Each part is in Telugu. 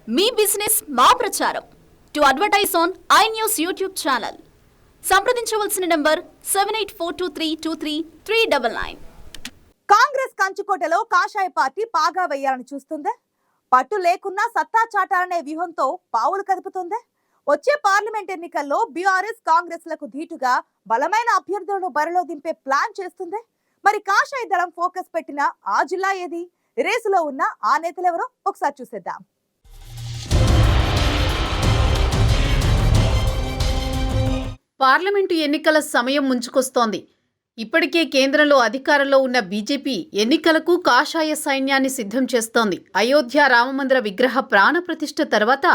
మీ బిజినెస్ మా ప్రచారం. To advertise on I news YouTube channel సంప్రదించవలసిన నంబర్ 7842323399. కాంగ్రెస్ కంచుకోటలో కాషాయ పార్టీ పాగా వేయాలని చూస్తుందే. పట్టు లేకున్నా సత్తా చాటాలనే వ్యూహంతో పావులు కదుపుతుందే. వచ్చే పార్లమెంట్ ఎన్నికల్లో బీఆర్ఎస్ కాంగ్రెస్ లకు ధీటుగా బలమైన అభ్యర్థులను బరిలో దింపే ప్లాన్ చేస్తుందే. మరి కాషాయ దళం ఫోకస్ పెట్టిన ఆ జిల్లా ఏది? రేసులో ఉన్న ఆ నేతలెవరో ఒకసారి చూసేద్దాం. పార్లమెంటు ఎన్నికల సమయం ముంచుకొస్తోంది. ఇప్పటికే కేంద్రంలో అధికారంలో ఉన్న బీజేపీ ఎన్నికలకు కాషాయ సైన్యాన్ని సిద్ధం చేస్తోంది. అయోధ్య రామమందిర విగ్రహ ప్రాణప్రతిష్ఠ తర్వాత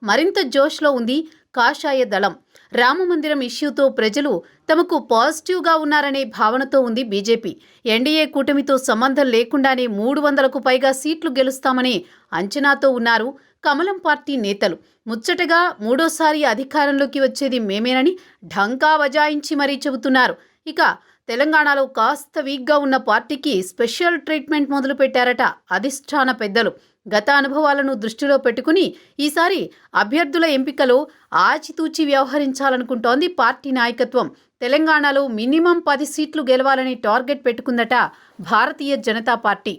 మరింత జోష్లో ఉంది కాషాయ దళం. రామమందిరం ఇష్యూతో ప్రజలు తమకు పాజిటివ్గా ఉన్నారనే భావనతో ఉంది బీజేపీ. ఎన్డీఏ కూటమితో సంబంధం లేకుండానే 300కు పైగా సీట్లు గెలుస్తామనే అంచనాతో ఉన్నారు కమలం పార్టీ నేతలు. ముచ్చటగా మూడోసారి అధికారంలోకి వచ్చేది మేమేనని ఢంకా బజాయించి మరీ చెబుతున్నారు. ఇక తెలంగాణలో కాస్త వీక్గా ఉన్న పార్టీకి స్పెషల్ ట్రీట్మెంట్ మొదలుపెట్టారట అధిష్టాన పెద్దలు. గత అనుభవాలను దృష్టిలో పెట్టుకుని ఈసారి అభ్యర్థుల ఎంపికలో ఆచితూచి వ్యవహరించాలనుకుంటోంది పార్టీ నాయకత్వం. తెలంగాణలో మినిమం 10 సీట్లు గెలవాలని target పెట్టుకుందట Bharatiya Janata party.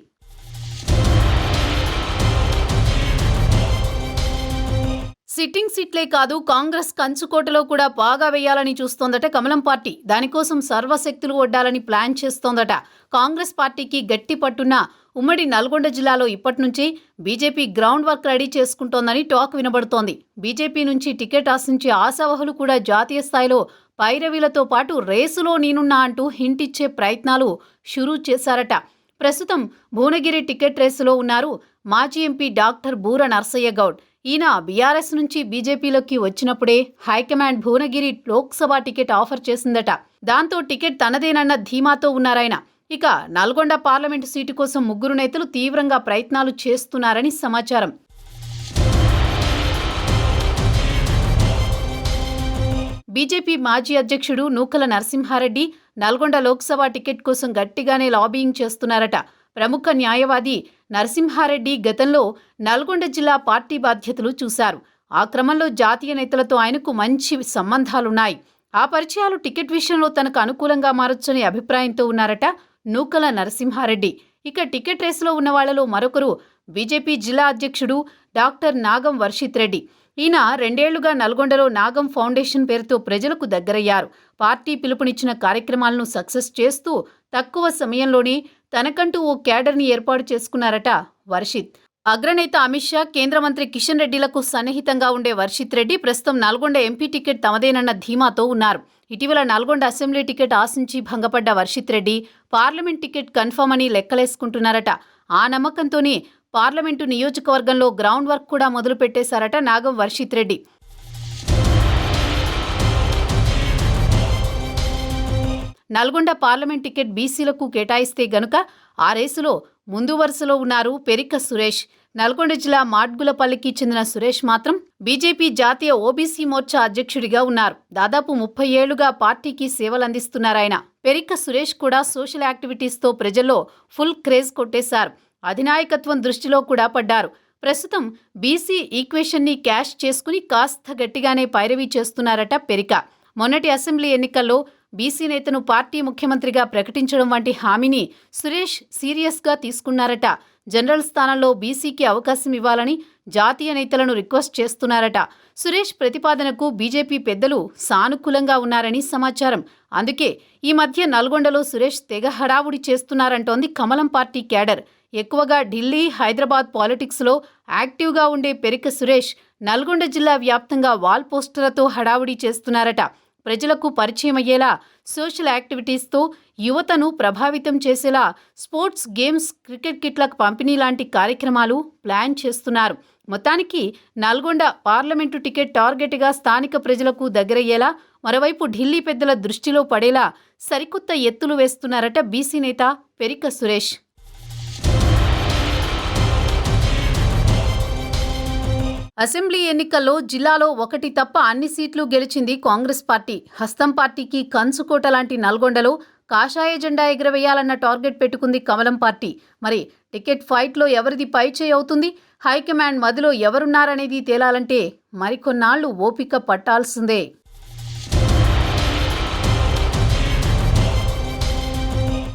Sitting సీట్లే కాదు, కాంగ్రెస్ కంచుకోటలో కూడా పాగా వేయాలని చూస్తోందట కమలం పార్టీ. దానికోసం సర్వశక్తులు ఒడ్డాలని ప్లాన్ చేస్తోందట. కాంగ్రెస్ పార్టీకి గట్టి పట్టున్న ఉమ్మడి నల్గొండ జిల్లాలో ఇప్పటి నుంచి బీజేపీ గ్రౌండ్ వర్క్ రెడీ చేసుకుంటోందని టాక్ వినబడుతోంది. బీజేపీ నుంచి టికెట్ ఆశించే ఆశావహులు కూడా జాతీయ స్థాయిలో పైరవీలతో పాటు రేసులో నేనున్నా అంటూ హింట్ ఇచ్చే ప్రయత్నాలు షురూ చేశారట. ప్రస్తుతం భువనగిరి టికెట్ రేసులో ఉన్నారు మాజీ ఎంపీ డాక్టర్ బూర నర్సయ్య గౌడ్. ఈయన బీఆర్ఎస్ నుంచి బీజేపీలోకి వచ్చినప్పుడే high command Bhuvanagiri Lok Sabha ticket offer చేసిందట. దాంతో టికెట్ తనదేనన్న ధీమాతో ఉన్నారాయన. ఇక నల్గొండ పార్లమెంటు సీటు కోసం ముగ్గురు నేతలు తీవ్రంగా ప్రయత్నాలు చేస్తున్నారని సమాచారం. బీజేపీ మాజీ అధ్యక్షుడు నూకల నరసింహారెడ్డి నల్గొండ లోక్సభ టికెట్ కోసం గట్టిగానే లాబియింగ్ చేస్తున్నారట. ప్రముఖ న్యాయవాది నరసింహారెడ్డి గతంలో నల్గొండ జిల్లా పార్టీ బాధ్యతలు చూశారు. ఆ క్రమంలో జాతీయ నేతలతో ఆయనకు మంచి సంబంధాలున్నాయి. ఆ పరిచయాలు టికెట్ విషయంలో తనకు అనుకూలంగా మారొచ్చనే అభిప్రాయంతో ఉన్నారట నూకల నరసింహారెడ్డి. ఇక టికెట్ రేసులో ఉన్న వాళ్లలో మరొకరు బీజేపీ జిల్లా అధ్యక్షుడు డాక్టర్ నాగం వర్షిత్ రెడ్డి. ఈయన 2 ఏళ్లుగా నల్గొండలో నాగం ఫౌండేషన్ పేరుతో ప్రజలకు దగ్గరయ్యారు. పార్టీ పిలుపునిచ్చిన కార్యక్రమాలను సక్సెస్ చేస్తూ తక్కువ సమయంలోనే తనకంటూ ఓ క్యాడర్ని ఏర్పాటు చేసుకున్నారట వర్షిత్. అగ్రనేత అమిత్ షా, కేంద్ర మంత్రి కిషన్ రెడ్డిలకు సన్నిహితంగా ఉండే వర్షిత్ రెడ్డి ప్రస్తుతం నల్గొండ ఎంపీ టికెట్ తమదేనన్న ధీమాతో ఉన్నారు. ఇటీవల నల్గొండ అసెంబ్లీ టికెట్ ఆశించి భంగపడ్డ Varshith Reddy parliament ticket confirm అని లెక్కలేసుకుంటున్నారట. ఆ నమ్మకంతోనే పార్లమెంటు నియోజకవర్గంలో గ్రౌండ్ వర్క్ కూడా మొదలు పెట్టేశారట నాగం వర్షిత్ రెడ్డి. నల్గొండ పార్లమెంట్ టికెట్ బీసీలకు కేటాయిస్తే గనుక ఆ రేసులో ముందు వరుసలో ఉన్నారు పెరిక సురేష్. నల్గొండ జిల్లా మాడ్గులపల్లికి చెందిన సురేష్ మాత్రం బీజేపీ జాతీయ ఓబీసీ మోర్చా అధ్యక్షుడిగా ఉన్నారు. దాదాపు 30 ఏళ్లుగా పార్టీకి సేవలందిస్తున్నారాయన. పెరిక సురేష్ కూడా సోషల్ యాక్టివిటీస్తో ప్రజల్లో ఫుల్ క్రేజ్ కొట్టేశారు. అధినాయకత్వం దృష్టిలో కూడా పడ్డారు. ప్రస్తుతం బీసీ ఈక్వేషన్ని క్యాష్ చేసుకుని కాస్త గట్టిగానే పైరవీ చేస్తున్నారట పెరిక. మొన్నటి అసెంబ్లీ ఎన్నికల్లో బీసీ నేతను పార్టీ ముఖ్యమంత్రిగా ప్రకటించడం వంటి హామీని సురేష్ సీరియస్గా తీసుకున్నారట. జనరల్ స్థానంలో బీసీకి అవకాశం ఇవ్వాలని జాతీయ నేతలను రిక్వెస్ట్ చేస్తున్నారట. సురేష్ ప్రతిపాదనకు బీజేపీ పెద్దలు సానుకూలంగా ఉన్నారని సమాచారం. అందుకే ఈ మధ్య నల్గొండలో సురేష్ తెగ హడావుడి చేస్తున్నారంటోంది కమలం పార్టీ క్యాడర్. ఎక్కువగా ఢిల్లీ, హైదరాబాద్ పాలిటిక్స్లో యాక్టివ్గా ఉండే పెరిక సురేష్ నల్గొండ జిల్లా వ్యాప్తంగా వాల్ పోస్టర్లతో హడావుడి చేస్తున్నారట. ప్రజలకు పరిచయం అయ్యేలా సోషల్ యాక్టివిటీస్తో యువతను ప్రభావితం చేసేలా స్పోర్ట్స్, గేమ్స్, క్రికెట్ కిట్లకు పంపిణీ లాంటి కార్యక్రమాలు ప్లాన్ చేస్తున్నారు. మొత్తానికి నల్గొండ పార్లమెంటు టికెట్ టార్గెట్గా స్థానిక ప్రజలకు దగ్గరయ్యేలా, మరోవైపు ఢిల్లీ పెద్దల దృష్టిలో పడేలా సరికొత్త ఎత్తులు వేస్తున్నారట బీసీ నేత పెరిక సురేష్. అసెంబ్లీ ఎన్నికల్లో జిల్లాలో ఒకటి తప్ప అన్ని సీట్లు గెలిచింది కాంగ్రెస్ పార్టీ. హస్తం పార్టీకి కంచుకోట లాంటి నల్గొండలో కాషాయ జెండా ఎగరవేయాలన్న టార్గెట్ పెట్టుకుంది కమలం పార్టీ. మరి టికెట్ ఫైట్లో ఎవరిది పైచేయి అవుతుంది? హైకమాండ్ మదిలో ఎవరున్నారనేది తేలాలంటే మరికొన్నాళ్లు ఓపిక పట్టాల్సిందే.